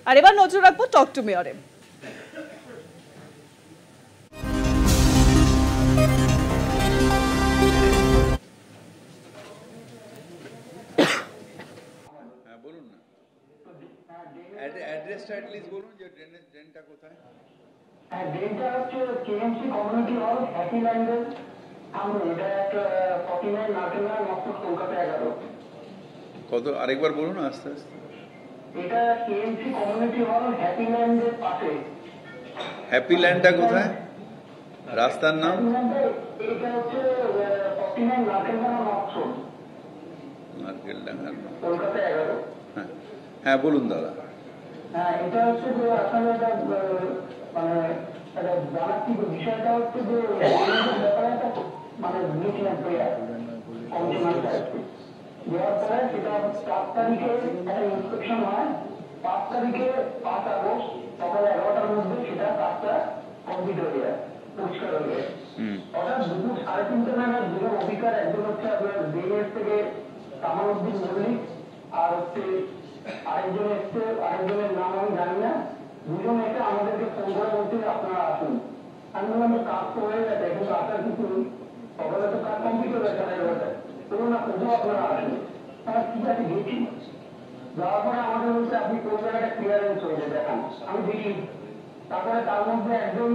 আর এবার নজর রাখবো টক টু মেয়রে। বলুন না, অ্যাড্রেসটা অ্যাটলিস্ট বলুন যে ড্রেনটা কোথায়। ড্রেনটা হচ্ছে কেএমসি কমিউনিটি হল হ্যাপি ল্যান্ডের সামনে, এটা একটা 49 নার্কেলা মকসুদ, কলকাতা 11। কত আরেকবার বলুন আস্তে আস্তে। এটা কেএমসি কমিউনিটি হল হ্যাপি ল্যান্ডের পাশে। হ্যাপি ল্যান্ডটা কোথায়, রাস্তার নাম? এটা হচ্ছে 49 নার্কেলা মকসুদ, নারকেলডাঙ্গা, কলকাতা 11। হ্যাঁ হ্যাঁ বলুন দাদা। হ্যাঁ, এটা হচ্ছে যে আসলে এটা মানে এটা জানাচ্ছি যে বিষয়টা হচ্ছে যে ব্যাপারে একটা মানে মিটিং দেওয়ার পরে সেটা 4 তারিখে একটা ইন্সপেকশন হয়। 5 তারিখে 5 আগস্ট সকাল 11টার মধ্যে সেটা কাজটা কমপ্লিট হয়ে যায়, পরিষ্কার হয়ে যায়। অর্থাৎ দুপুর 3:30 নাগাদ দুজন অফিসার, একজন হচ্ছে আপনার বিএস থেকে কামালউদ্দিন মল্লিক, আর হচ্ছে আরেকজন এসছে, আরেকজনের নাম আমি জানি না, দুজন এসে আমাদেরকে ফোন করে বলছে আপনারা আসুন। আমি বললাম কাজ তো হয়ে গেছে, কিন্তু আসার কিছু সকালে তো কাজ কমপ্লিট হয়ে গেছে 11টায়, বলুন না কোথাও আপনারা আসুন। তারা ঠিক আছে গেছি, যাওয়ার পরে আমাদের বলছে আপনি কোন জায়গাটা ক্লিয়ারেন্স হয়ে যায় দেখান। আমি দেখি, তারপরে তার মধ্যে একজন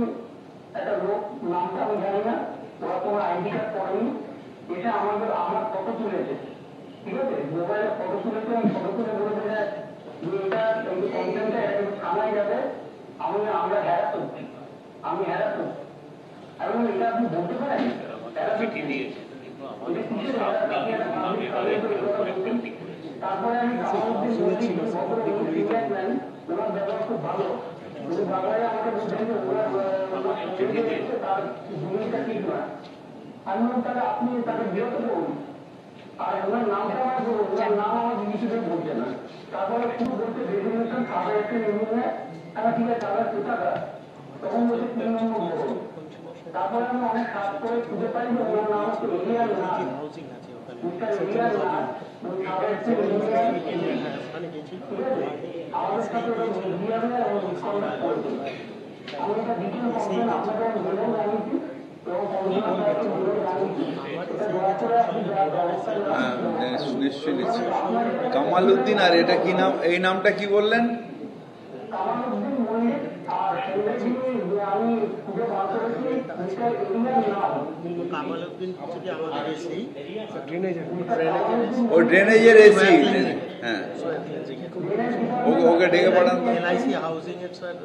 একটা লোক, নামটা আমি জানি না, ওরা কোনো আইডি কার্ড করেনি, এসে আমার ফটো তুলেছে, ঠিক আছে, মোবাইলে ফটো তুলেছে। আমি ফটো তুলে বলেছে যে এটা কমপ্লেনটা এটা কিন্তু থানায় যাবে, আমরা হ্যারাস হচ্ছি, আমি হ্যারাস হচ্ছি। এবং এটা আপনি বলতে পারেন তারপরে আমি ওনার ব্যবহার খুব ভালো, বাংলায় আমাকে বলছেন যে তার ভূমিকা ঠিক নয়। আমি বললাম তাহলে আপনি তাকে বিরত করুন, আর ওনার নামটা আমার বলুন, ওনার নাম আমার জিনিসটা বলছে না। তারপরে শুরু বলছে রেজুলেশন সাদা একটা নিয়ে, ঠিক আছে সাদা কোথাকা, তখন বলছে 3 নম্বর বলুন। তারপরে আমি অনেক কাজ করে খুঁজে পাই যে ওনার নাম হচ্ছে এলিয়ান না, মিস্টার এলিয়ান না, সাদা একটা আমাদের সাথে এলিয়ানের কন্ট্যাক্ট করেছে। আমি এটা দ্বিতীয় কমপ্লেন আপনাকে বলেও জানিয়েছি এবং কমিশনার সাহেবকে বলেও জানিয়েছি। এটা দয়া করে আপনি নিশ্চয়ই নিশ্চয়ই। কামালউদ্দিন, আর এটা কি নাম, এই নামটা কি বললেন? কামালউদ্দিন মল্লিক, আর আমি খুঁজে বার করেছি মিস্টার এলিয়ান নাম। কামালউদ্দিন হচ্ছে আমাদের এসি, ও ড্রেনেজের এসি, হ্যাঁ ওকে ডেকে পাঠান। এলআইসি হাউজিং এর স্যার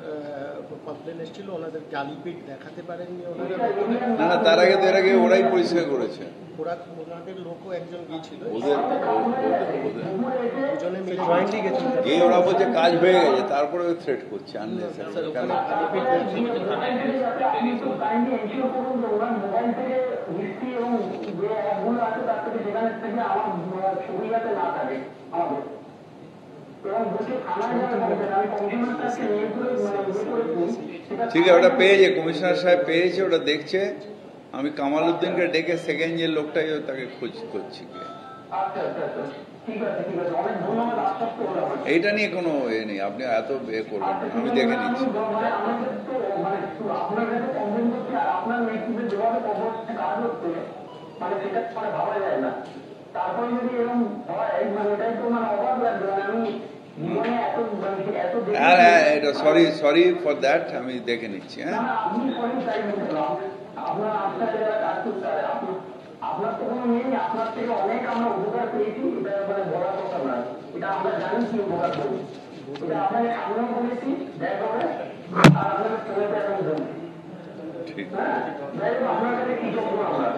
কমপ্লেন এসেছিল, ওনাদের গালিপিট দেখাতে পারেননি ওনারা। না না, তার আগে তো এর আগে ওরাই পরিষ্কার করেছে, ওনাদের লোকও একজন গিয়েছিল, ওদের দুজনে মিলে জয়েন্টলি গেছিল। এই ওরা বলছে কাজ হয়ে গেছে, তারপরে থ্রেট করছে আননেসেসারি। ঠিক আছে, ওটা পেয়েছে, কমিশনার সাহেব পেয়েছে, ওটা দেখছে। আমি কামালউদ্দিনকে ডেকে সেকেন্ড যে লোকটাই তাকে খোঁজ করছি। এইটা নিয়ে কোনো নেই, আপনি এত করবেন, আমি দেখে নিচ্ছি। তারপরে যদি এরকম হয় মানে এটাই তো মানে অবাক লাগবে। আমি জীবনে হ্যাঁ হ্যাঁ, এটা সরি ফর দ্যাট, আমি দেখে নিচ্ছি। হ্যাঁ আপনি সরি চাইবেন, আপনার আপনার যারা কাজ করতে পারে, আপনার তো কোনো নেই, আপনার থেকে অনেক আমরা উপকার পেয়েছি, এটা মানে বলার কথা নয়, এটা আমরা জানি কি উপকার করি, এটা আপনাকে সামনেও বলেছি দেখা হবে, আর আপনাকে ফোনেতে এখন বলছি। ঠিক, হ্যাঁ যাই হোক, আপনার কাছে কি করবো আমরা।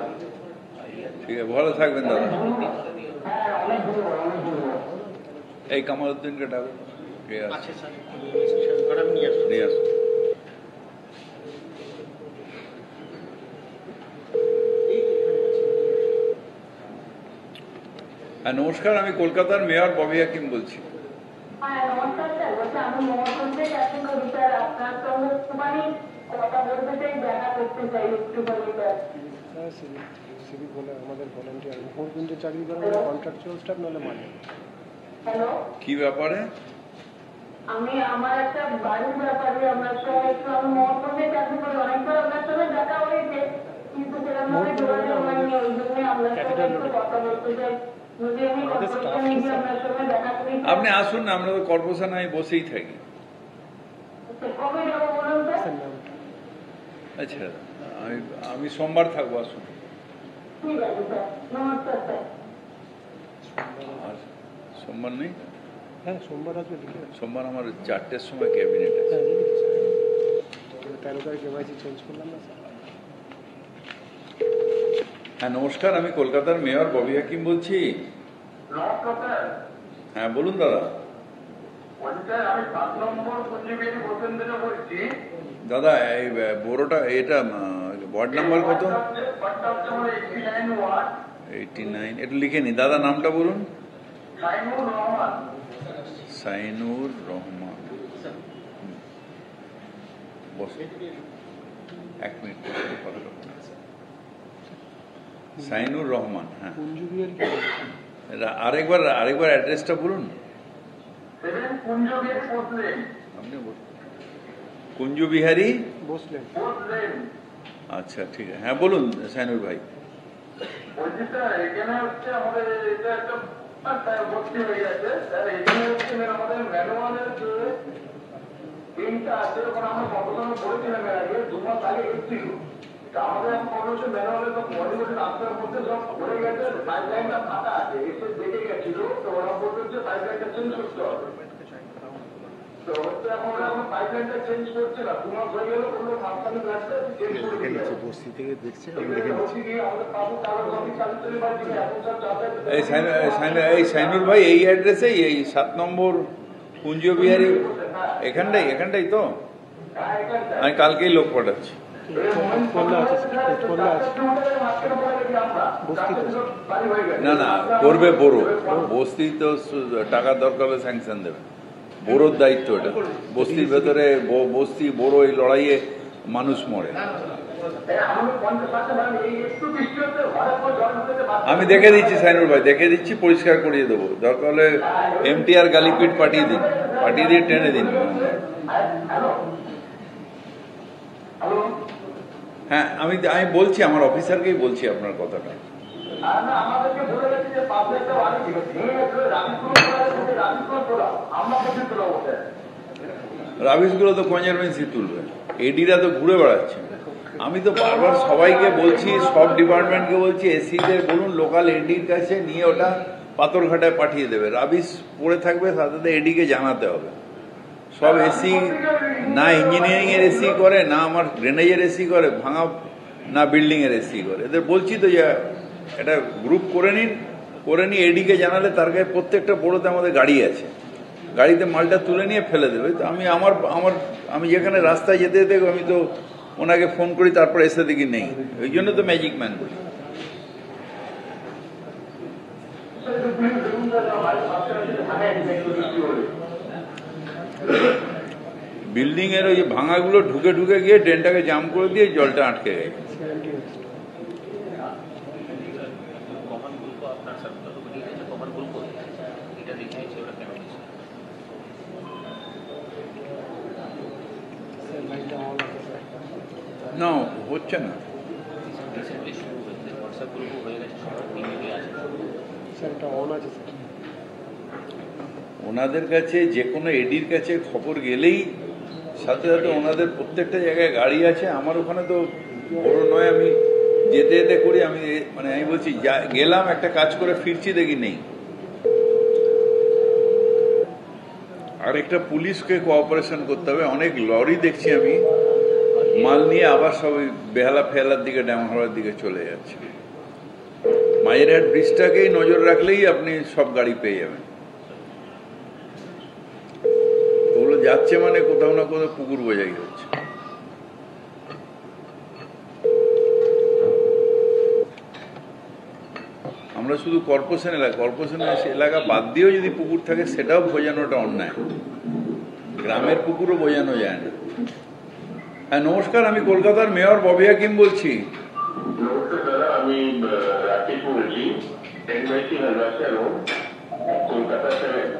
ঠিক আছে, ভালো থাকবেন দাদা। হ্যাঁ অনেক ধন্যবাদ, অনেক ধন্যবাদ। এই কামালউদ্দিনকে ডাকো, নিয়ে আসো। হ্যাঁ নমস্কার, আমি কলকাতার মেয়র ববি হাকিম বলছি। হ্যাঁ নমস্কার স্যার, বলছি আমি মহাসন্দেশ আছি কবি স্যার, আপনার সঙ্গে একটুখানি কথা বলতে চাই, দেখা করতে চাই একটুখানি স্যার। সিভিক বলে আমাদের ভলান্টিয়ার ভোট কিন্তু চাকরি করেন, কন্ট্রাকচুয়াল স্টাফ নাহলে মানে। হ্যালো, কি ব্যাপারে? আমি আমার একটা বাড়ির ব্যাপারে আপনার সঙ্গে একটু আমি মহকুমে চাকরি করি, অনেকবার আপনার সঙ্গে দেখা হয়েছে, কিন্তু সেরকম ভাবে যোগাযোগ হয়নি। ওই জন্য আপনার সঙ্গে একটু কথা বলতে চাই। যদি আমি কর্পোরেশনে গিয়ে আপনার সঙ্গে দেখা করি, আপনি আসুন না, আমরা তো কর্পোরেশনে আমি বসেই থাকি। কবে যাবো বলুন তো? আচ্ছা, আমি সোমবার থাকবো, আসুন। ঠিক আছে স্যার, নমস্কার স্যার। আর সোমবার নেই? হ্যাঁ সোমবার আসবে, লিখে রাখছি। সোমবার আমার 4টের সময় ক্যাবিনেট আছে। হ্যাঁ লিখেছি স্যার। 13 তারিখ কেওয়াইসি চেঞ্জ করলাম না স্যার। হ্যাঁ নমস্কার, আমি কলকাতার মেয়র ববি হাকিম বলছি। নমস্কার স্যার। হ্যাঁ বলুন দাদা। স্যার আমি 7 নম্বর পঞ্জিবের বসেন থেকে বলছি। দাদা এই বড়টা এটা ওয়ার্ড নাম্বার কত? 89। একটু লিখে নি দাদা, নামটা বলুন। সাইনুর রহমান। সাইনুর রহমান। বস 1 মিনিট কথা বলুন। সাইনুর রহমান। হ্যাঁ কুঞ্জবিহার কি আরেকবার অ্যাড্রেসটা বলুন। 7 কুঞ্জবিহার বসলেন। আপনি বলুন। কুঞ্জবিহারী বসলেন। আচ্ছা ঠিক আছে, হ্যাঁ বলুন সাইনুর ভাই। বলছি স্যার এখানে হচ্ছে আমাদের এটা একটা ভর্তি হয়ে গেছে স্যার। এখানে হচ্ছে আমাদের ম্যানুয়ালের যে প্রিন্টটা আছে, ওখানে আমরা কতজন বলেছিলাম এর আগে 2 মাস আগে এসেছিল। আমাদের এখন মনে হচ্ছে ম্যানুয়ালের সব মডিফিকেশন রাস্তার মধ্যে সব পড়ে গেছে, পাইপলাইনটা ফাটা আছে, এসে দেখে গেছিল। তো ওরা বলছে যে পাইপলাইনটা চেঞ্জ করতে হবে। তো হচ্ছে এখন ওরা পাইপলাইনটা চেঞ্জ করছে না, 2 মাস হয়ে গেল, কোনো মাঝখানে রাস্তা চেঞ্জ করে দিয়েছে। বস্তি থেকে দেখছে এই সাইনুর ভাই এই অ্যাড্রেসে এই 7 নম্বর কুঞ্জবিহারী এখানটাই তো? আমি কালকেই লোক পাঠাচ্ছি। না না করবে বড়ো বস্তি, তো টাকার দরকার হলে স্যাংশন দেবে। বড়োর দায়িত্ব এটা। বস্তির ভেতরে বস্তি বড়ো এই লড়াইয়ে মানুষ মরে। আমি দেখে দিচ্ছি সাইনুর ভাই, দেখে দিচ্ছি, পরিষ্কার করিয়ে দেবো। দরকার হলে MTR গালিপিট পাঠিয়ে দিয়ে টেনে দিন। হ্যাঁ আমি বলছি, আমার অফিসারকেই বলছি আপনার কথাটা। রাবিশগুলো তো কনজারভেন্সি তুলবে, এডিরা তো ঘুরে বেড়াচ্ছে। আমি তো বারবার সবাইকে বলছি, সব ডিপার্টমেন্টকে বলছি, এসিদের বলুন লোকাল এডির কাছে নিয়ে ওটা পাথরঘাটায় পাঠিয়ে দেবে। রাবিশ পড়ে থাকবে, সাথে এডিকে জানাতে হবে। সব এসি না ইঞ্জিনিয়ারিং এর এসি করে, না আমার ড্রেনেজের এসি করে, ভাঙা না বিল্ডিং এর এসি করে। এদের বলছি তো যে একটা গ্রুপ করে নিয়ে এডিকে জানালে তার গায়ে প্রত্যেকটা বড়োতে আমাদের গাড়ি আছে, গাড়িতে মালটা তুলে নিয়ে ফেলে দেবে। তো আমি যেখানে রাস্তায় যেতে আমি তো ওনাকে ফোন করি, তারপর এসে দেখি নেই। ওই জন্য তো ম্যাজিক ম্যান বলি। বিল্ডিং এর ওই ভাঙাগুলো ঢুকে গিয়ে ড্রেনটাকে জাম করে দিয়ে জলটা আটকে গেছে। না হচ্ছে না, ওনাদের কাছে যে কোনো এডির কাছে খবর গেলেই সাথে সাথে ওনাদের প্রত্যেকটা জায়গায় গাড়ি আছে। আমার ওখানে তো বড় নয়, আমি যেতে করি। আমি বলছি গেলাম একটা কাজ করে ফিরছি, দেখি নেই। আর একটা পুলিশকে কোঅপারেশন করতে হবে। অনেক লরি দেখছি আমি মাল নিয়ে আবার সব বেহালা ফেহালার দিকে, ড্যামহাওয়ার দিকে চলে যাচ্ছে। মাইরাট ব্রিজটাকেই নজর রাখলেই আপনি সব গাড়ি পেয়ে যাবেন। ওগুলো যাচ্ছে কোথাও না কোথাও পুকুর বোঝাই হচ্ছে। আমরা শুধু কর্পোরেশন এলাকা বাদ দিয়েও যদি পুকুর থাকে সেটাও বোঝানোটা অন্যায়। গ্রামের পুকুরও বোঝানো যায় না। হ্যাঁ নমস্কার, আমি কলকাতার মেয়র ববি হাকিম বলছি। নমস্কার দাদা, আমি রাকেশ বলছি, NYC Halbasa road, Kolkata 7।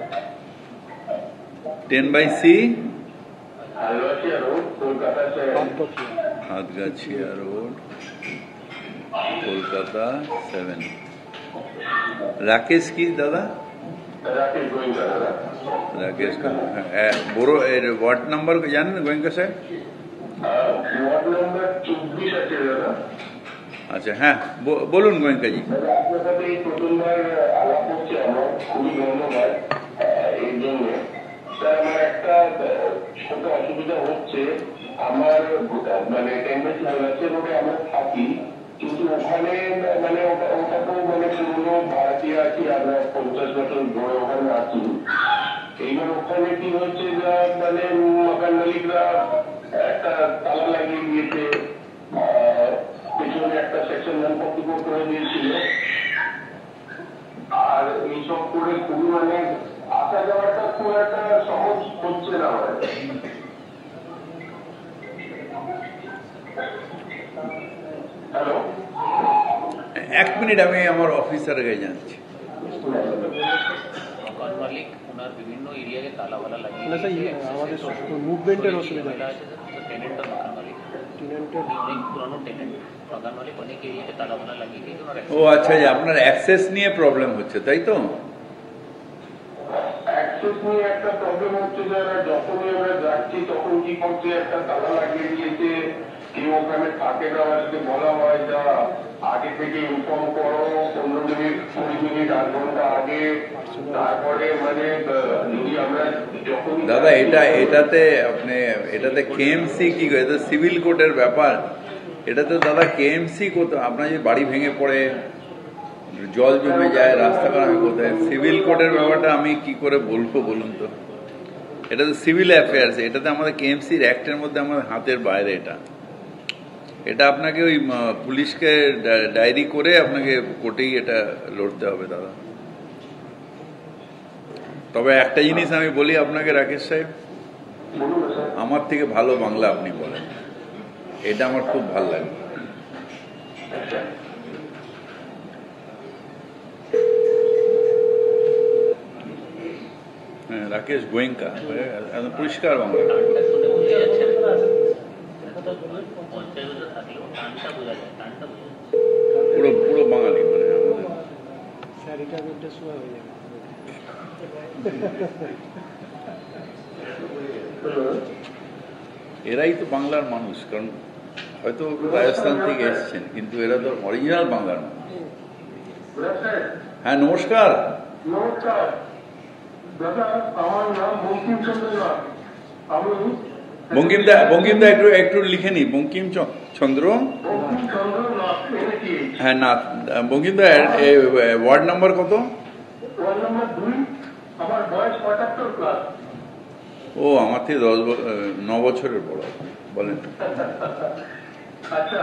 10/C Hatgachhia road Kolkata 7। Rakesh কি দাদা? রাকেশ বড় এর ওয়ার্ড নাম্বার জানেন গোয়েঙ্কা সাহেব? ওয়ার্ড নাম্বার 24 আছে দাদা। আচ্ছা, হ্যাঁ বলুন গোয়েঙ্কাজি। আপনার সাথে এই প্রথমবার আলাপ হচ্ছে, আমার খুবই ধন্যবাদ এই জন্য। আমার একটা ছোট অসুবিধা হচ্ছে, আমার মানে টেন্ডেন্সি হচ্ছে রোডে আমরা থাকি, কিন্তু ওখানে মানে ওটা তো মানে পুরোনো ভাড়াটিয়া আছি, আমরা 50 বছর ধরে ওখানে আছি। এইবার ওখানে কি হচ্ছে যে মানে মকান মালিকরা একটা তালা লাগিয়ে দিয়েছে, পেছনে একটা সেকশন 144 করে দিয়েছিল, আর এইসব করে খুবই মানে আসা যাওয়াটা খুব একটা সহজ হচ্ছে না। হ্যালো, 1 মিনিট, আমি আমার অফিসারের কাছে জানছি। মালিক ওনার বিভিন্ন এরিয়ায় তালাওয়ালা লাগিয়ে না স্যার, আমাদের মুভমেন্টের অসুবিধা আছে। টেনেন্টটা মকান মালিক, অনেক পুরানো টেনেন্ট। মকান মালিক অনেক এরিয়াতে তালাওয়ালা লাগিয়ে দিয়ে ওনার ও আচ্ছা, যে আপনার অ্যাক্সেস নিয়ে প্রবলেম হচ্ছে, তাই তো? অ্যাক্সেস নিয়ে একটা প্রবলেম হচ্ছে, যারা যখনই আমরা যাচ্ছি তখন কি করছে, একটা তালা লাগিয়ে দিয়েছে। কেউ ওখানে থাকে না, আমাদেরকে বলা হয় যা আগে থেকে ইনফর্ম করো 15 মিনিট 20 মিনিট 8 ঘন্টা আগে, তারপরে মানে যদি আমরা যখন দাদা এটাতে কেএমসি কি করে? এটা সিভিল কোর্টের ব্যাপার। এটাতে দাদা কেএমসি কোথাও, আপনার যে বাড়ি ভেঙে পড়ে, জল জমে যায়, রাস্তাঘাট কোথায়, সিভিল কোর্টের ব্যাপারটা আমি কি করে বলবো বলুন তো? এটা তো সিভিল অ্যাফেয়ার্স, এটাতে আমাদের কেএমসির অ্যাক্টের মধ্যে আমাদের হাতের বাইরে। এটা আপনাকে ওই পুলিশকে ডায়েরি করে আপনাকে কোর্টেই এটা লড়তে হবে দাদা। তবে একটা জিনিস আমি বলি আপনাকে রাকেশ সাহেব, আমার থেকে ভালো বাংলা আপনি বলেন, এটা আমার খুব ভালো লাগে। হ্যাঁ, রাকেশ গোয়েঙ্কা পরিষ্কার বাংলা। পুরো পুরো বাঙালি মানে আমাদের। স্যার এটা একটা সময় হয়ে যাবে। এরাই তো বাংলার মানুষ, কারণ হয়তো রাজস্থান থেকে এসছেন, কিন্তু এরা তো অরিজিনাল বাংলার মানুষ। হ্যাঁ, নমস্কার। নমস্কার দাদা, আমার নাম বঙ্কিমচন্দ্র নাথ। আমি বঙ্কিমদা একটু লিখে নি, বঙ্কিমচন্দ্র। হ্যাঁ নাথ। বঙ্কিমদা ওয়ার্ড নাম্বার কত? Ward number 2। আমার বয়স 75+। ও আমার থেকে 9 বছরের বড়। বলেন। আচ্ছা,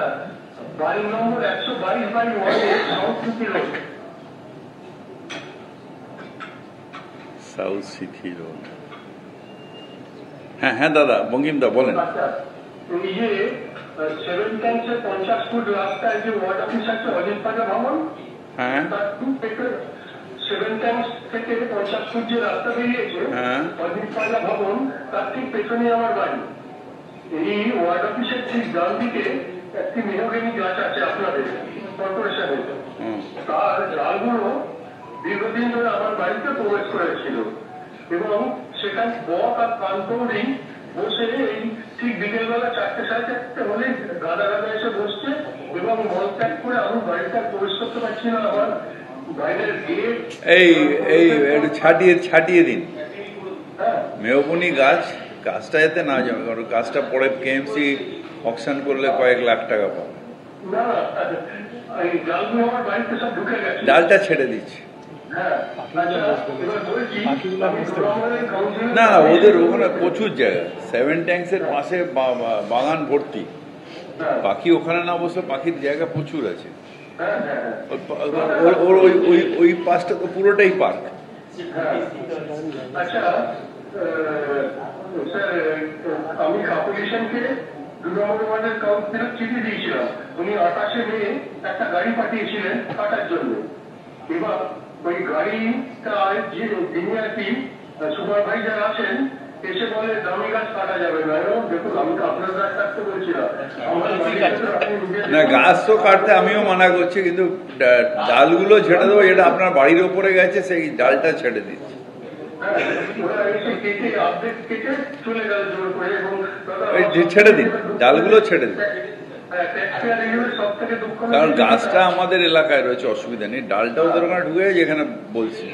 বাড়ি নম্বর 122/1 south city road. South city road. হ্যাঁ হ্যাঁ দাদা, বঙ্কিমদা বলেন। আচ্ছা, এই যে 7 ট্যাঙ্কসের 50 ফুট রাস্তায় যে ওয়ার্ড অফিস আছে অজিত পাজা ভবন, হ্যাঁ, তার 7 ট্যাঙ্কস থেকে 50 ফুট যে রাস্তা বেরিয়েছে হ্যাঁ, অজিত পাজা ভবন, তার ঠিক পেছনে আমার বাড়ি। এই ওয়ার্ড অফিসের ঠিক ডান দিকে একটি মেহগনি গাছ আছে আপনাদের কর্পোরেশনের। তার ডালগুলো দীর্ঘদিন ধরে আমার বাড়িতে প্রবেশ করেছিল, এবং সেখানে বক আর কানকৌড়ি বসে এই ঠিক বিকেলবেলা 4টে 4:30 হলে গাদা গাদা এসে বসছে, এবং মল ত্যাগ করে আমি বাড়িটা প্রবেশ করতে পারছি না। আমার বাইরের গেট এই একটু ছাটিয়ে দিন। মেহগনি গাছটা এতে না যাবে, কারণ গাছটা পরে কেএমসি অকশন করলে কয়েক লাখ টাকা পাবে। না, এই ডালগুলো আমার বাড়িতে সব ঢুকে গেছে। ডালটা ছেড়ে দিচ্ছে। না, ওদের ওখানে প্রচুর জায়গা, 7 ট্যাঙ্কসের পাশে বাগান ভর্তি। পাখি ওখানে না বসে, পাখির জায়গা প্রচুর আছে। ওই পাশটা তো পুরোটাই পার্ক। আচ্ছা স্যার, আমি কাপুলিশনকে 2 নম্বর ওয়ার্ডের কাউন্সিলর চিঠি দিয়েছিলাম। উনি 28 মে একটা গাড়ি পাঠিয়েছিলেন কাটার জন্য। এবার ওই গাড়িটা যিনি আর কি সুপারভাইজার আছেন, এসে বলে দামি গাছ কাটা যাবে না। দেখুন আমি তো আপনার গাছ কাটতে বলছিলাম, না গাছ তো কাটতে আমিও মানা করছি, কিন্তু ডালগুলো ছেড়ে দেবো, যেটা আপনার বাড়ির ওপরে গেছে সেই ডালটা ছেড়ে দিচ্ছি। ছেড়ে দিন, ডালগুলো ছেড়ে দিন, কারণ গাছটা আমাদের এলাকায় রয়েছে, অসুবিধা নেই। ডালটা ওদের ওখানে ঢুকে যেখানে বলছি,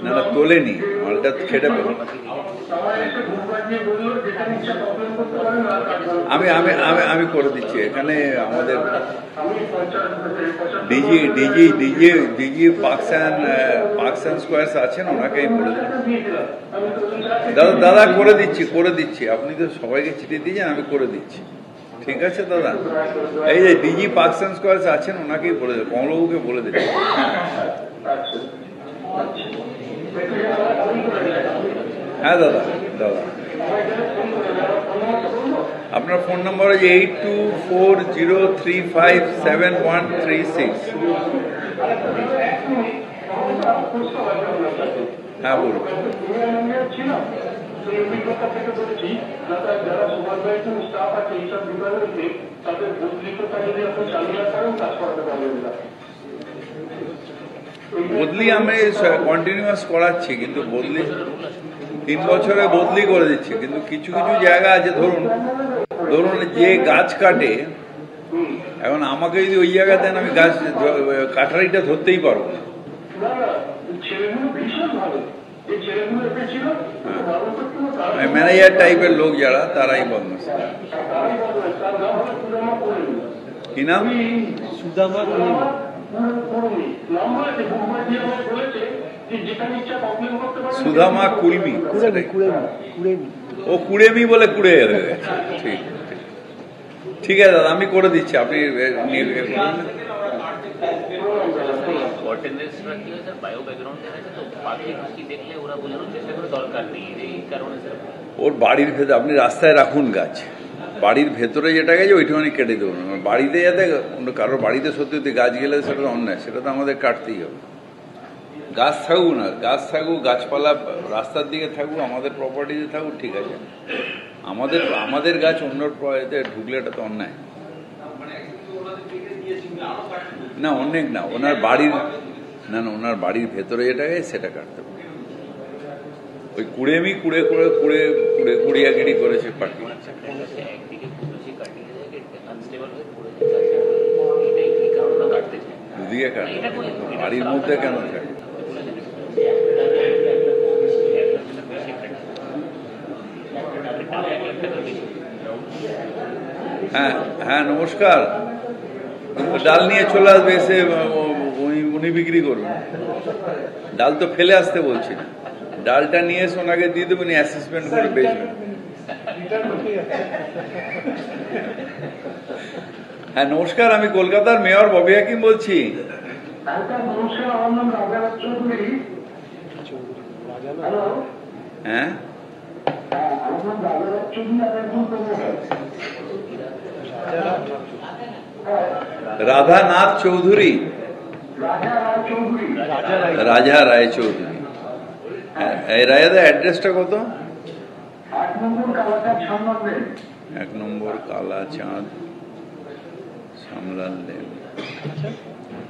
না না তোলেনি, মালটা ছেড়ে পেল। আমি আমি আমি আমি করে দিচ্ছি। এখানে আমাদের ডিজি পার্কস অ্যান্ড স্কোয়ার্স আছেন, ওনাকে আমি বলে দিচ্ছি। দাদা করে দিচ্ছি, আপনি তো সবাইকে চিঠি দিয়েছেন, আমি করে দিচ্ছি। ঠিক আছে দাদা, এই যে ডিজি পার্কস অ্যান্ড স্কোয়ার্স আছেন, ওনাকেই বলে দিচ্ছি, কমলবাবুকে বলে দিচ্ছি। হ্যাঁ দাদা, আপনার ফোন নম্বর হচ্ছে 8240357136। হ্যাঁ বলুন। বদলি আমি কন্টিনিউয়াস করাচ্ছি, কিন্তু বদলি 3 বছরে বদলি করে দিচ্ছি, কিন্তু কিছু কিছু জায়গা আছে, ধরুন যে গাছ কাটে, এখন আমাকে যদি ওই জায়গা দেন, আমি গাছ কাটারিটা ধরতেই পারবো না। ম্যানেজার টাইপের লোক যারা, তারাই বদমাশ। কি নাম? সুধামা কুলমি, ও কুড়েমি বলে কুড়ে হয়ে গেছে। ঠিক আছে দাদা, আমি করে দিচ্ছি, আপনি ওর বাড়ির ভেতরে আপনি রাস্তায় রাখুন গাছ, বাড়ির ভেতরে যেটা গেছে ওইটুখানি কেটে দেবেন। বাড়িতে যাতে কারোর বাড়িতে সত্যি গাছ গেলে সেটা তো অন্যায়, সেটা তো আমাদের কাটতেই হবে। গাছ থাকুক না, গাছ থাকুক, গাছপালা রাস্তার দিকে থাকুক, আমাদের প্রপার্টিতে থাকুক, ঠিক আছে। আমাদের গাছ অন্যর প্রপার্টিতে ঢুকলে এটা তো অন্যায় না। অনেক না, ওনার বাড়ির ভেতরে যেটা গেছে সেটা কাটতে হবে। ওই কুড়েমি কুড়িয়াগিরি করেছে পার্টি। দুদিকে কাটে, বাড়ির মধ্যে কেন থাকে? হ্যাঁ নমস্কার, ডাল নিয়ে চলে আসবে, এসে উনি বিক্রি করবেন। ডাল তো ফেলে আসতে বলছি না, ডালটা নিয়ে এসে ওনাকে দিয়ে দেবেন, অ্যাসেসমেন্ট করে বেচবেন। হ্যাঁ নমস্কার, আমি কলকাতার মেয়র ববি হাকিম বলছি। হ্যাঁ রাধানাথ চৌধুরী, রাজা রায় চৌধুরী। এই রাজাদা অ্যাড্রেসটা কত? 1 নম্বর কালাচাঁদ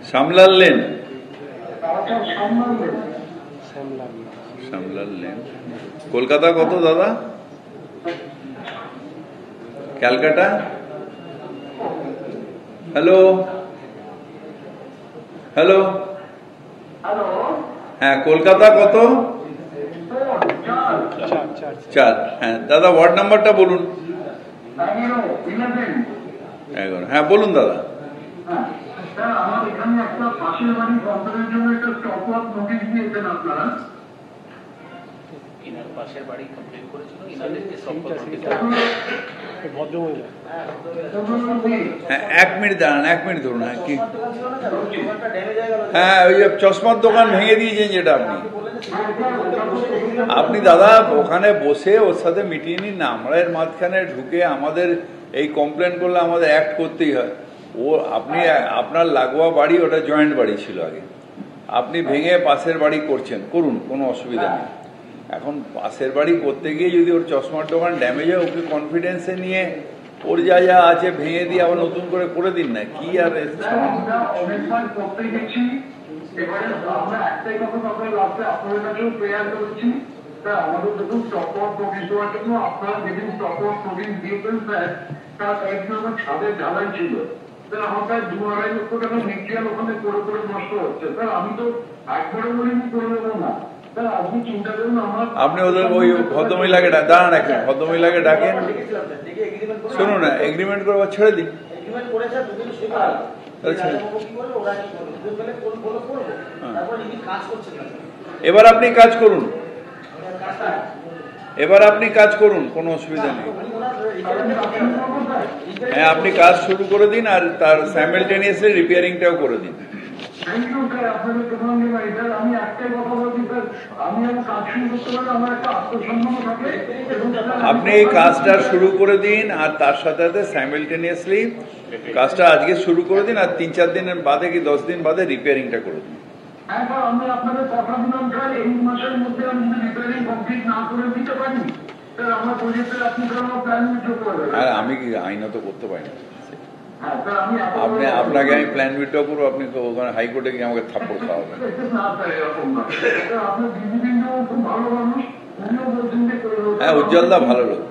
সামলাল লেন। কলকাতা কত দাদা? ক্যালকাটা? হ্যালো, হ্যাঁ কলকাতা কত? 4। হ্যাঁ দাদা ওয়ার্ড নাম্বারটা বলুন। 11। হ্যাঁ বলুন দাদা। আমার এখানে একটা পাশের বাড়ি বন্ধনের জন্য একটা স্টপ ওয়ার্ক নোটিশ দিয়েছেন আপনারা। ইনার পাশের বাড়ি কমপ্লেন করেছিল, ইনাদের যে স্টপ ওয়ার্ক নোটিশ ভদ্রমহিলা। হ্যাঁ 1 মিনিট দাঁড়ান, 1 মিনিট ধরুন। হ্যাঁ কি? হ্যাঁ ওই যে চশমার দোকান ভেঙে দিয়েছেন যেটা আপনি দাদা ওখানে বসে ওর সাথে মিটিয়ে নিন না। আমরা এর মাঝখানে ঢুকে আমাদের এই কমপ্লেন করলে আমাদের অ্যাক্ট করতেই হয়। আপনি আপনার লাগোয়া বাড়ি, ওটা জয়েন্ট বাড়ি ছিল আগে, আপনি ভেঙে পাশের বাড়ি করছেন, করুন, কোনো অসুবিধা নেই। এখন পাশের বাড়ি করতে গিয়ে যদি ওর চশমার দোকান ড্যামেজ হয়, ওকে কনফিডেন্সে নিয়ে ওর যা যা আছে ভেঙে দিয়ে আবার নতুন করে দিন না, কি আর অনেকবার করতে গেছি। এবারে আমরা একটাই কথা আপনার লাস্টে আপনাদের কাছেও প্রেয়ার করছি, স্যার আমাদের দেখুন স্টপওয়ার্ক প্রোটিন দেওয়ার জন্য আপনারা যেদিন স্টপওয়ার্ক প্রোটিন দিয়েছেন স্যার, তার একদিন আমার ছাদের ঢালাই ছিল স্যার, আমার প্রায় 2-2.5 লক্ষ টাকা মেটেরিয়াল ওখানে করে নষ্ট হচ্ছে স্যার। আমি তো একবারে বলিনি করে দেবো না স্যার, আপনি চিন্তা করুন। আপনি ওদের ওই ভদ্রমহিলাকে দাঁড়ান, রাখেন ভদ্রমহিলাকে ডাকেন, শুনুন না এগ্রিমেন্ট করে ছেড়ে দিন। এবার আপনি কাজ করুন, কোনো অসুবিধা নেই। হ্যাঁ আপনি কাজ শুরু করে দিন আর তার সাইমালটেনিয়াসলি রিপেয়ারিংটাও করে দিন। আমি একটাই কথা বলছি স্যার, আমি কাজ শুরু করতে পারি, আমার একটা আত্মসম্মান থাকে। আপনি এই কাজটা শুরু করে দিন আর তার সাথে সাথে সাইমালটেনিয়াসলি কাজটা আজকে শুরু করে দিন আর 3-4 দিন বাদে কি 10 দিন বাদে রিপেয়ারিংটা করে দিন। একবার আমি আপনাদের কথা দিলাম স্যার, এই মাসের মধ্যে আমি যদি রিপেয়ারিং কমপ্লিট না করে দিতে পারি স্যার, আমার প্রজেক্টের আপনি প্ল্যান যোগ করবেন। আর আমি কি আইনত করতে পারি না, আপনাকে আমি প্ল্যান উইথড্র করবো, আপনি ওখানে হাইকোর্টে গিয়ে আমাকে থাপ্পড় খাওয়াবেন। হ্যাঁ উজ্জ্বলদা ভালো লোক।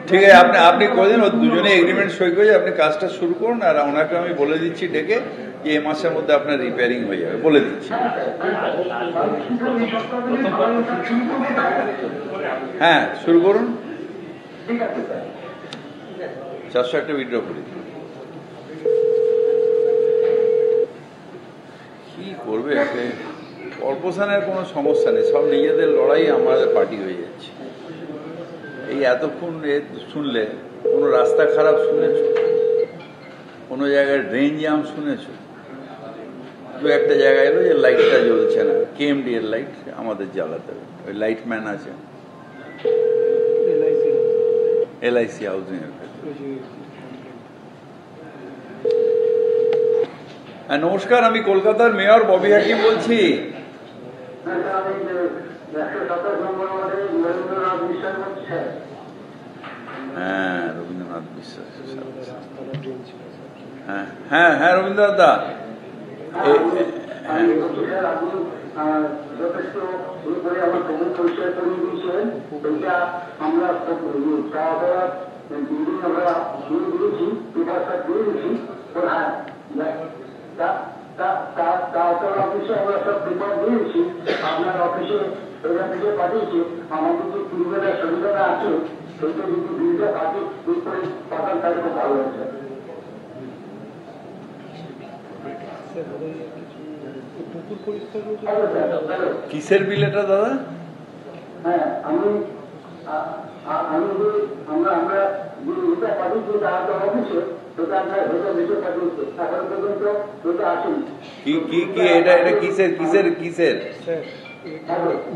ঠিক আছে আপনি কদিন ও দুজনে এগ্রিমেন্ট সই করে আপনি কাজটা শুরু করুন আর ওনাকে আমি বলে দিচ্ছি ডেকে যে এই মাসের মধ্যে আপনার রিপেয়ারিং হয়ে যাবে, বলে দিচ্ছি। হ্যাঁ শুরু করুন, 400 একটা উইথড্র করি। কি করবে, কর্পোরেশনের কোনো সমস্যা নেই, সব নিজেদের লড়াই আমাদের পার্টি হয়ে যাচ্ছে। এই এতক্ষণ শুনলে কোনো রাস্তা খারাপ শুনেছ, কোনো জায়গায় ড্রেন জ্যাম শুনেছ, 2-1 জায়গায় এলো যে লাইটটা জ্বলছে না, কেএমডি এর লাইট আমাদের জ্বালাতে হবে, ওই লাইটম্যান আছে LIC হাউজিং এর। নমস্কার, আমি কলকাতার মেয়র ববি হাকিম বলছি। হ্যাঁ রবীন্দ্রনাথ বিশ্বাস, হ্যাঁ হ্যাঁ রবীন্দ্রনাথ দা, যথেষ্ট আমার প্রবল পরিষ্কার করে দিয়েছিলেন। এটা আমরা বিল্ডিং আমরা দিয়ে দিয়েছি, পেপারটা দিয়ে দিয়েছি। হ্যাঁ তার অফিসে আমরা সব পেপার দিয়েছি, আপনার অফিসে এখান থেকে পাঠিয়েছি। আমাদের যে পূর্বের সুবিধাটা আছে সেটা যদি বিলটা পাঠিয়ে পাঠান তাহলে খুব ভালো হয়েছে। কিসের বিল এটা দাদা? হ্যাঁ আমরা যে পাঠিয়েছি তার অফিসে সেটা আমরা ভেতর ভেতর পাঠিয়েছি, এখন পর্যন্ত সেটা আসেনি। কি এটা কিসের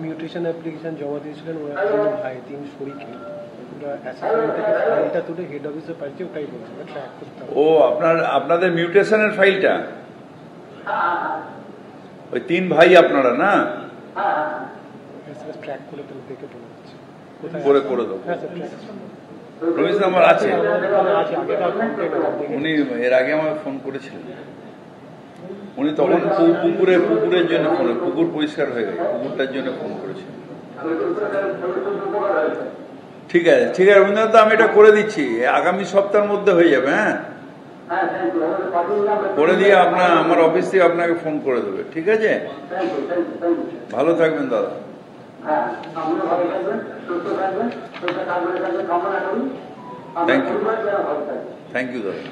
মিউটেশন অ্যাপ্লিকেশন জমা দিয়েছিলেন ওরা ভাই 3 শরীকে, ফাইলটা তুলে হেড অফিসে পাঠিয়ে ওটাই বলছে ট্র্যাক করতে হবে। ও আপনাদের মিউটেশনের ফাইলটা, ওই 3 ভাই আপনারা না? ট্র্যাক করে তো দেখে বলা হচ্ছে করে দেবো। রমেশ আমার আছে, উনি এর আগে আমাকে ফোন করেছিলেন, উনি তখন পুকুরের জন্য পুকুর পরিষ্কার হয়ে গেছে, পুকুরটার জন্য ফোন করেছিলেন। ঠিক আছে রবীন্দ্রনাথ, আমি এটা করে দিচ্ছি, আগামী সপ্তাহের মধ্যে হয়ে যাবে। হ্যাঁ করে দিয়ে আমার অফিস থেকে আপনাকে ফোন করে দেবে। ঠিক আছে, ভালো থাকবেন দাদা। থ্যাংক ইউ দাদা।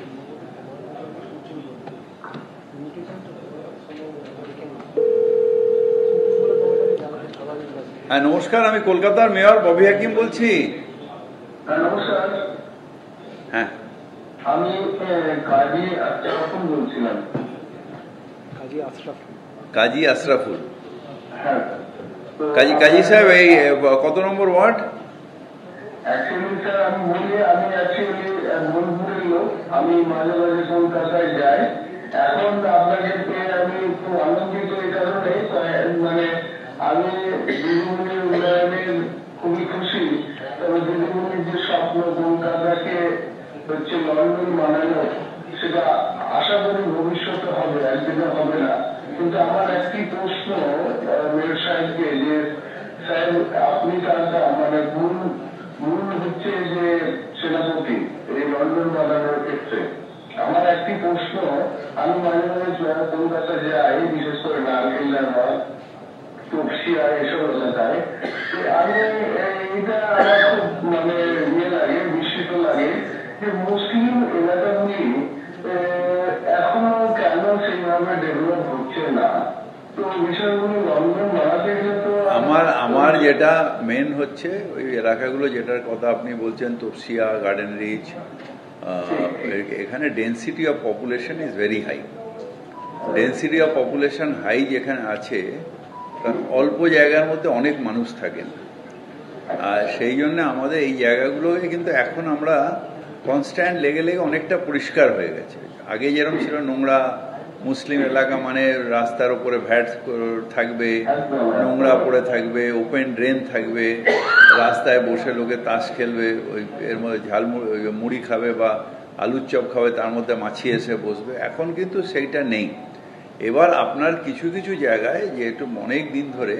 হ্যাঁ নমস্কার, আমি কলকাতার মেয়র ববি হাকিম বলছি। হ্যাঁ আমি কাজী আশরাফুল বলছিলাম। কাজী আশরাফুল? কাজী সাহেব, এই কত নম্বর ওয়ার্ড? অ্যাকচুয়ালি স্যার আমি বলি, আমি অ্যাকচুয়ালি বোলপুরের লোক, আমি মাঝে মাঝে কলকাতায় যাই। এখন আপনাকে পেয়ে আমি খুব আনন্দিত এই কারণে, মানে আমি দিদিমণির উন্নয়নের খুবই খুশি। তবে দিদিমণির যে স্বপ্ন কলকাতাকে হচ্ছে লন্ডন বানানো, সেটা আশা করি ভবিষ্যতে হবে, একদিনে হবে না। কিন্তু আমার একটি প্রশ্ন মেয়র সাহেবকে, যে স্যার আপনি তার মানে মূল হচ্ছে যে সেনাপতি এই লন্ডন বানানোর ক্ষেত্রে, আমার একটি প্রশ্ন, আমি মাঝে মাঝে কলকাতা যাই, বিশেষ করে লালকেল্লার বা তপসিয়া এসব এলাকায়, আমি এটা আমার খুব মানে ইয়ে লাগে, বিস্মিত লাগে যে মুসলিম এলাকাগুলি এখনো কেন সেইভাবে ডেভেলপ হচ্ছে না। তো বিষয়গুলো লন্ডন বানাতে গেলে তো আমার যেটা মেন হচ্ছে ওই এলাকাগুলো যেটার কথা আপনি বলছেন, তপসিয়া, গার্ডেন রিচ, এখানে density of population is very high. Density of population high যেখানে আছে, অল্প জায়গার মধ্যে অনেক মানুষ থাকেন, আর সেই জন্য আমাদের এই জায়গাগুলোকে কিন্তু এখন আমরা কনস্ট্যান্ট লেগে অনেকটা পরিষ্কার হয়ে গেছে। আগে যেরকম ছিল নোংরা, মুসলিম এলাকা মানে রাস্তার উপরে ভ্যাট থাকবে, নোংরা পড়ে থাকবে, ওপেন ড্রেন থাকবে, রাস্তায় বসে লোকে তাস খেলবে, ওই এর মধ্যে মুড়ি খাবে বা আলুর চপ খাবে, তার মধ্যে মাছি এসে বসবে। এখন কিন্তু সেইটা নেই। এবার আপনার কিছু কিছু জায়গায় যেহেতু অনেক দিন ধরে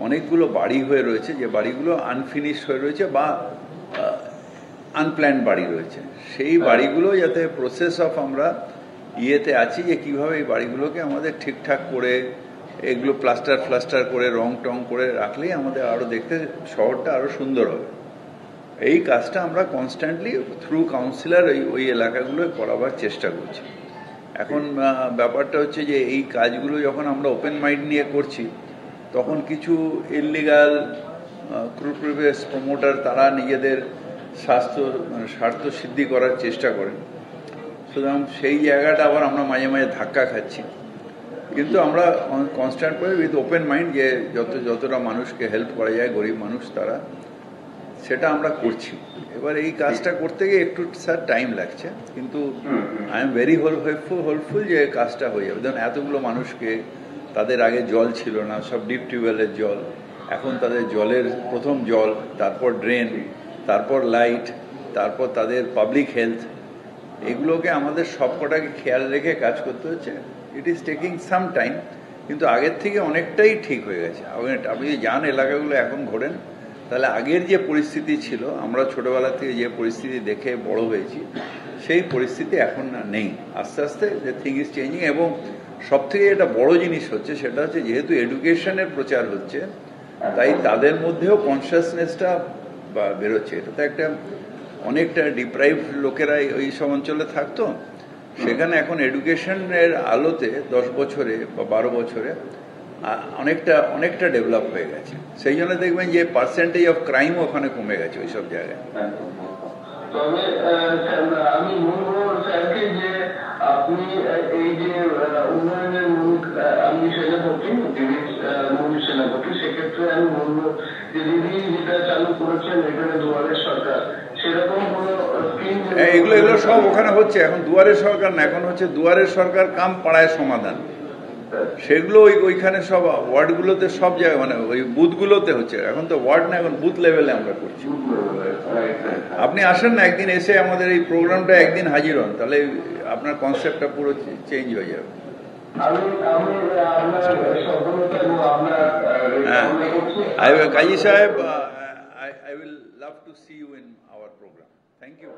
অনেকগুলো বাড়ি হয়ে রয়েছে, যে বাড়িগুলো আনফিনিশড হয়ে রয়েছে বা আনপ্ল্যান্ড বাড়ি রয়েছে, সেই বাড়িগুলো যাতে প্রসেস অফ আমরা ইয়েতে আছি যে কীভাবে এই বাড়িগুলোকে আমাদের ঠিকঠাক করে এগুলো প্লাস্টার করে রং টং করে রাখলেই আমাদের আরও দেখতে শহরটা আরও সুন্দর হবে। এই কাজটা আমরা কনস্ট্যান্টলি থ্রু কাউন্সিলর ওই এলাকাগুলোয় করাবার চেষ্টা করছি। এখন ব্যাপারটা হচ্ছে যে এই কাজগুলো যখন আমরা ওপেন মাইন্ড নিয়ে করছি, তখন কিছু ইললিগাল ক্রুপ্রিভিয়াস প্রমোটার তারা নিজেদের স্বার্থ সিদ্ধি করার চেষ্টা করেন। সুতরাং সেই জায়গাটা আবার আমরা মাঝে মাঝে ধাক্কা খাচ্ছি, কিন্তু আমরা কনস্ট্যান্ট করে উইথ ওপেন মাইন্ড যে যতটা মানুষকে হেল্প করা যায়, গরিব মানুষ তারা, সেটা আমরা করছি। এবার এই কাজটা করতে গিয়ে একটু স্যার টাইম লাগছে, কিন্তু আই এম ভেরি হোপফুল যে কাজটা হয়ে যাবে। যেমন এতগুলো মানুষকে, তাদের আগে জল ছিল না, সব ডিপ টিউবওয়েলের জল, এখন তাদের জলের প্রথম জল, তারপর ড্রেন, তারপর লাইট, তারপর তাদের পাবলিক হেলথ, এগুলোকে আমাদের সবকটাকে খেয়াল রেখে কাজ করতে হচ্ছে। It is taking some time, কিন্তু আগের থেকে অনেকটাই ঠিক হয়ে গেছে। আপনি যান এলাকাগুলো এখন ঘোরেন, তাহলে আগের যে পরিস্থিতি ছিল, আমরা ছোটবেলা থেকে যে পরিস্থিতি দেখে বড় হয়েছি, সেই পরিস্থিতি এখন না নেই। আস্তে আস্তে দ্য থিং ইজ চেঞ্জিং। এবং সব থেকে যেটা বড় জিনিস হচ্ছে সেটা হচ্ছে যেহেতু এডুকেশনের প্রচার হচ্ছে, তাই তাদের মধ্যেও কনসিয়াসনেসটা বেরোচ্ছে। এটা তো একটা অনেকটা ডিপ্রাইভ লোকেরা ওই সব অঞ্চলে থাকতো, সেখানে এখন এডুকেশনের আলোতে 10 বছরে বা 12 বছরে অনেকটা ডেভেলপ হয়ে গেছে। সেই জন্য দেখবেন যে পার্সেন্টেজ অফ ক্রাইম ওখানে কমে গেছে ওই সব জায়গায়। তবে আমি বলবো স্যারকে যে আপনি এই যে উন্নয়নের আমি সেনাপতি, মূল সেনাপতি, সেক্ষেত্রে আমি বলবো যে দিদি যেটা চালু করেছেন এখানে দুয়ারের সরকার, সেরকম কোনো স্কিম এগুলো সব ওখানে হচ্ছে। এখন দুয়ারের সরকার না, এখন হচ্ছে দুয়ারের সরকার কাম পাড়ায় সমাধান। সেগুলো ওইখানে সব ওয়ার্ডগুলোতে, সব জায়গায়, মানে ওই বুথগুলোতে হচ্ছে। এখন তো ওয়ার্ড না, এখন বুথ লেভেলে আমরা করছি। আপনি আসেন না একদিন, এসে আমাদের এই প্রোগ্রামটা একদিন হাজির হন, তাহলে আপনার কনসেপ্টটা পুরো চেঞ্জ হয়ে যাবে। হ্যাঁ, কাজী সাহেব, I will love to see you in our program. Thank you.